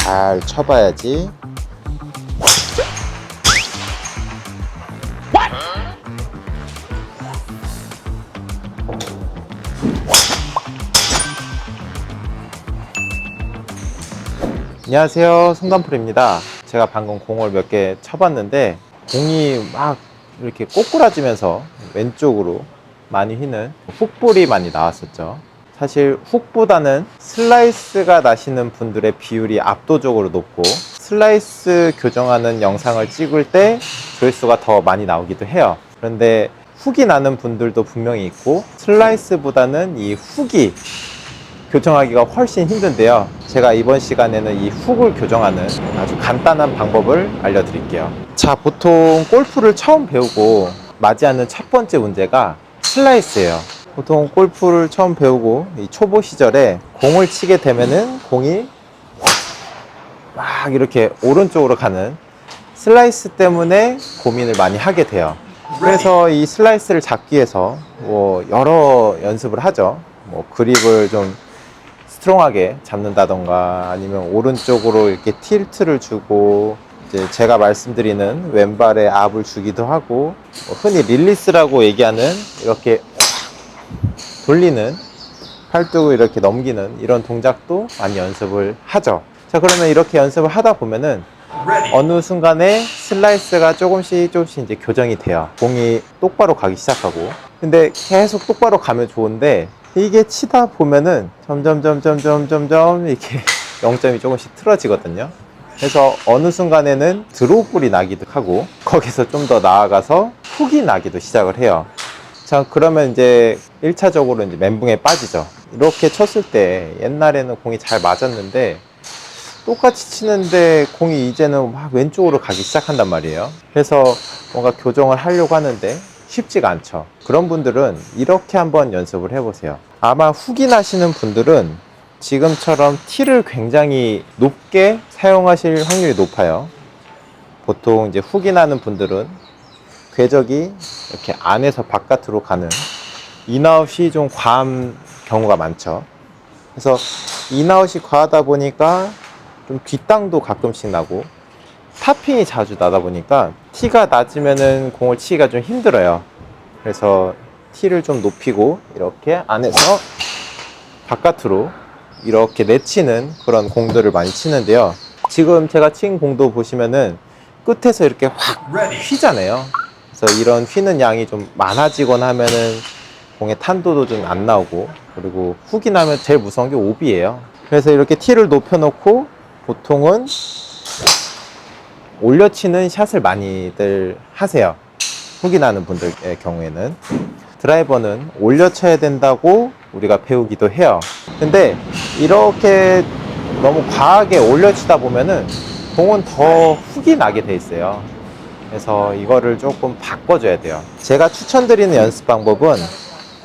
잘 쳐봐야지. 안녕하세요, 송단풀입니다. 제가 방금 공을 몇 개 쳐봤는데 공이 막 이렇게 꼬꾸라지면서 왼쪽으로 많이 휘는 훅볼이 많이 나왔었죠. 사실 훅보다는 슬라이스가 나시는 분들의 비율이 압도적으로 높고, 슬라이스 교정하는 영상을 찍을 때 조회수가 더 많이 나오기도 해요. 그런데 훅이 나는 분들도 분명히 있고, 슬라이스보다는 이 훅이 교정하기가 훨씬 힘든데요. 제가 이번 시간에는 이 훅을 교정하는 아주 간단한 방법을 알려드릴게요. 자, 보통 골프를 처음 배우고 맞이하는 첫 번째 문제가 슬라이스예요. 보통 골프를 처음 배우고 이 초보 시절에 공을 치게 되면은 공이 막 이렇게 오른쪽으로 가는 슬라이스 때문에 고민을 많이 하게 돼요. 그래서 이 슬라이스를 잡기 위해서 여러 연습을 하죠. 그립을 좀 스트롱하게 잡는다던가, 아니면 오른쪽으로 이렇게 틸트를 주고, 이제 제가 말씀드리는 왼발에 압을 주기도 하고, 흔히 릴리스라고 얘기하는 이렇게 돌리는, 팔뚝을 이렇게 넘기는 이런 동작도 많이 연습을 하죠. 자, 그러면 이렇게 연습을 하다 보면은 어느 순간에 슬라이스가 조금씩 이제 교정이 돼요. 공이 똑바로 가기 시작하고. 근데 계속 똑바로 가면 좋은데, 이게 치다 보면은 점점 이렇게 0점이 조금씩 틀어지거든요. 그래서 어느 순간에는 드로우볼이 나기도 하고, 거기서 좀 더 나아가서 훅이 나기도 시작을 해요. 자, 그러면 이제 1차적으로 이제 멘붕에 빠지죠. 이렇게 쳤을 때 옛날에는 공이 잘 맞았는데, 똑같이 치는데 공이 이제는 막 왼쪽으로 가기 시작한단 말이에요. 그래서 뭔가 교정을 하려고 하는데 쉽지가 않죠. 그런 분들은 이렇게 한번 연습을 해보세요. 아마 훅이 나시는 분들은 지금처럼 티를 굉장히 높게 사용하실 확률이 높아요. 보통 이제 훅이 나는 분들은 궤적이 이렇게 안에서 바깥으로 가는 인아웃이 좀 과한 경우가 많죠. 그래서 인아웃이 과하다 보니까 좀 뒷땅도 가끔씩 나고, 탑핑이 자주 나다 보니까 티가 낮으면은 공을 치기가 좀 힘들어요. 그래서 티를 좀 높이고 이렇게 안에서 바깥으로 이렇게 내치는 그런 공들을 많이 치는데요. 지금 제가 친 공도 보시면은 끝에서 이렇게 확 휘잖아요. 그래서 이런 휘는 양이 좀 많아지거나 하면은 공의 탄도도 좀 안 나오고, 그리고 훅이 나면 제일 무서운 게 오비예요. 그래서 이렇게 티를 높여 놓고 보통은 올려치는 샷을 많이들 하세요. 훅이 나는 분들의 경우에는. 드라이버는 올려쳐야 된다고 우리가 배우기도 해요. 근데 이렇게 너무 과하게 올려치다 보면은 공은 더 훅이 나게 돼 있어요. 그래서 이거를 조금 바꿔줘야 돼요. 제가 추천드리는 연습 방법은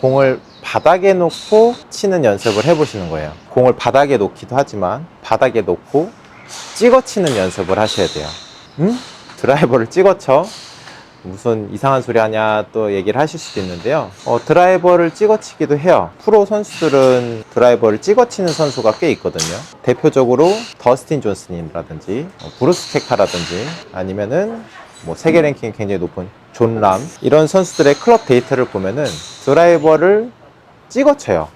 공을 바닥에 놓고 치는 연습을 해보시는 거예요. 공을 바닥에 놓기도 하지만 바닥에 놓고 찍어 치는 연습을 하셔야 돼요. 드라이버를 찍어 쳐? 무슨 이상한 소리 하냐 또 얘기를 하실 수도 있는데요. 드라이버를 찍어 치기도 해요. 프로 선수들은 드라이버를 찍어 치는 선수가 꽤 있거든요. 대표적으로 더스틴 존슨이라든지 브루스 케카라든지, 아니면은 세계 랭킹이 굉장히 높은 존 람, 이런 선수들의 클럽 데이터를 보면은 드라이버를 찍어 쳐요.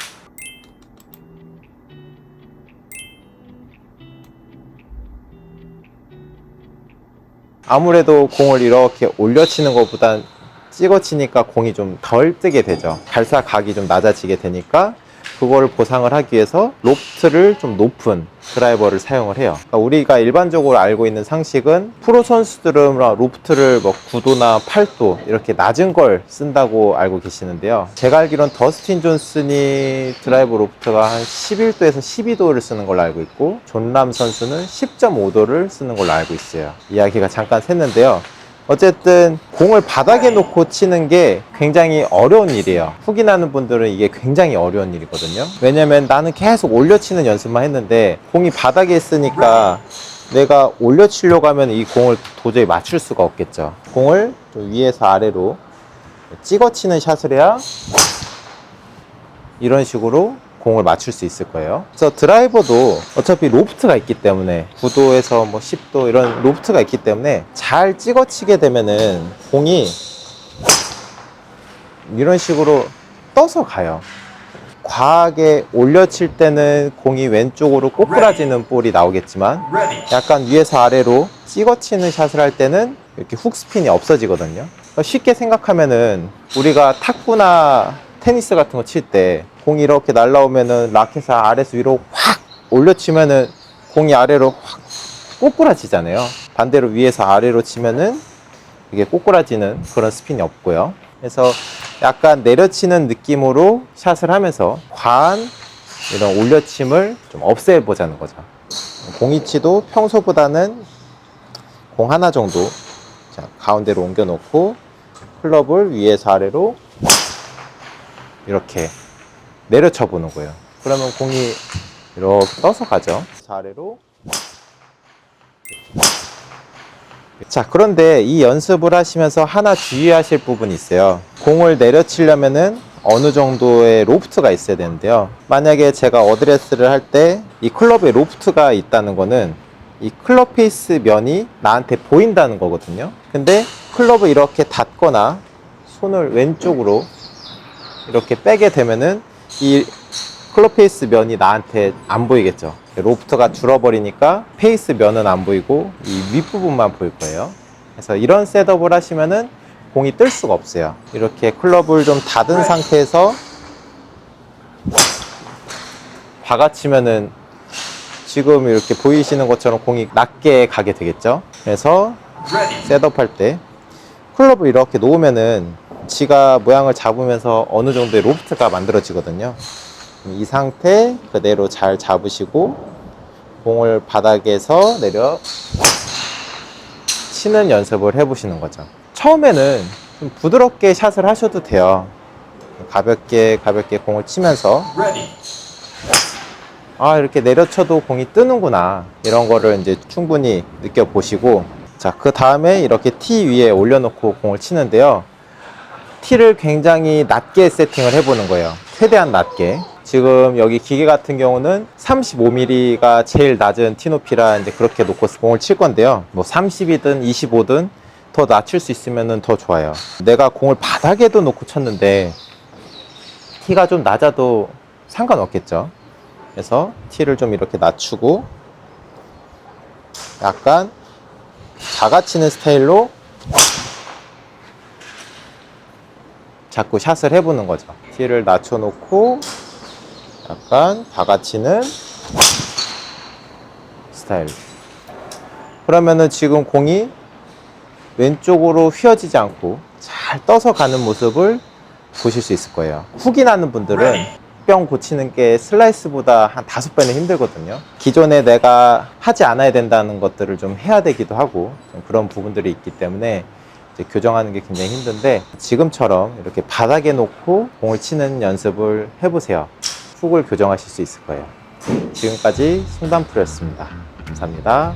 아무래도 공을 이렇게 올려치는 것보단 찍어치니까 공이 좀 덜 뜨게 되죠. 발사각이 좀 낮아지게 되니까 그거를 보상을 하기 위해서 로프트를 좀 높은 드라이버를 사용을 해요. 그러니까 우리가 일반적으로 알고 있는 상식은 프로 선수들은 로프트를 9도나 8도 이렇게 낮은 걸 쓴다고 알고 계시는데요. 제가 알기로는 더스틴 존슨이 드라이버 로프트가 한 11도에서 12도를 쓰는 걸로 알고 있고, 존람 선수는 10.5도를 쓰는 걸로 알고 있어요. 이야기가 잠깐 샜는데요. 어쨌든 공을 바닥에 놓고 치는 게 굉장히 어려운 일이에요. 훅이 나는 분들은 이게 굉장히 어려운 일이거든요. 왜냐면 나는 계속 올려치는 연습만 했는데 공이 바닥에 있으니까 내가 올려치려고 하면 이 공을 도저히 맞출 수가 없겠죠. 공을 좀 위에서 아래로 찍어치는 샷을 해야 이런 식으로 공을 맞출 수 있을 거예요. 그래서 드라이버도 어차피 로프트가 있기 때문에 9도에서 뭐 10도 이런 로프트가 있기 때문에 잘 찍어치게 되면은 공이 이런 식으로 떠서 가요. 과하게 올려칠 때는 공이 왼쪽으로 꼬꾸라지는 볼이 나오겠지만 약간 위에서 아래로 찍어치는 샷을 할 때는 이렇게 훅 스핀이 없어지거든요. 쉽게 생각하면은 우리가 탁구나 테니스 같은 거 칠 때 공이 이렇게 날라오면은 라켓을 아래에서 위로 확 올려치면은 공이 아래로 확 꼬꾸라지잖아요. 반대로 위에서 아래로 치면은 이게 꼬꾸라지는 그런 스핀이 없고요. 그래서 약간 내려치는 느낌으로 샷을 하면서 과한 이런 올려침을 좀 없애보자는 거죠. 공이치도 평소보다는 공 하나 정도 자, 가운데로 옮겨 놓고 클럽을 위에서 아래로 이렇게 내려쳐 보는 거예요. 그러면 공이 이렇게 떠서 가죠. 아래로. 자, 그런데 이 연습을 하시면서 하나 주의하실 부분이 있어요. 공을 내려치려면은 어느 정도의 로프트가 있어야 되는데요. 만약에 제가 어드레스를 할 때 이 클럽에 로프트가 있다는 거는 이 클럽 페이스 면이 나한테 보인다는 거거든요. 근데 클럽을 이렇게 닫거나 손을 왼쪽으로 이렇게 빼게 되면은 이 클럽 페이스 면이 나한테 안 보이겠죠. 로프트가 줄어버리니까 페이스 면은 안 보이고 이 윗부분만 보일 거예요. 그래서 이런 셋업을 하시면은 공이 뜰 수가 없어요. 이렇게 클럽을 좀 닫은 상태에서 박아치면은 지금 이렇게 보이시는 것처럼 공이 낮게 가게 되겠죠. 그래서 셋업할 때 클럽을 이렇게 놓으면은 지가 모양을 잡으면서 어느 정도의 로프트가 만들어지거든요. 이 상태 그대로 잘 잡으시고 공을 바닥에서 내려 치는 연습을 해보시는 거죠. 처음에는 좀 부드럽게 샷을 하셔도 돼요. 가볍게 공을 치면서 아, 이렇게 내려쳐도 공이 뜨는구나, 이런 거를 이제 충분히 느껴보시고, 자, 그 다음에 이렇게 티 위에 올려놓고 공을 치는데요. 티를 굉장히 낮게 세팅을 해보는 거예요. 최대한 낮게. 지금 여기 기계 같은 경우는 35mm가 제일 낮은 티 높이라 이제 그렇게 놓고 공을 칠 건데요. 뭐 30이든 25든 더 낮출 수 있으면 더 좋아요. 내가 공을 바닥에도 놓고 쳤는데 티가 좀 낮아도 상관없겠죠. 그래서 티를 좀 이렇게 낮추고 약간 작아치는 스타일로 자꾸 샷을 해보는 거죠. 티를 낮춰놓고 약간 박아치는 스타일. 그러면은 지금 공이 왼쪽으로 휘어지지 않고 잘 떠서 가는 모습을 보실 수 있을 거예요. 훅이 나는 분들은 뿅 고치는 게 슬라이스보다 한 5배는 힘들거든요. 기존에 내가 하지 않아야 된다는 것들을 좀 해야 되기도 하고 좀 그런 부분들이 있기 때문에 이제 교정하는 게 굉장히 힘든데, 지금처럼 이렇게 바닥에 놓고 공을 치는 연습을 해보세요. 훅을 교정하실 수 있을 거예요. 지금까지 송단프로였습니다. 감사합니다.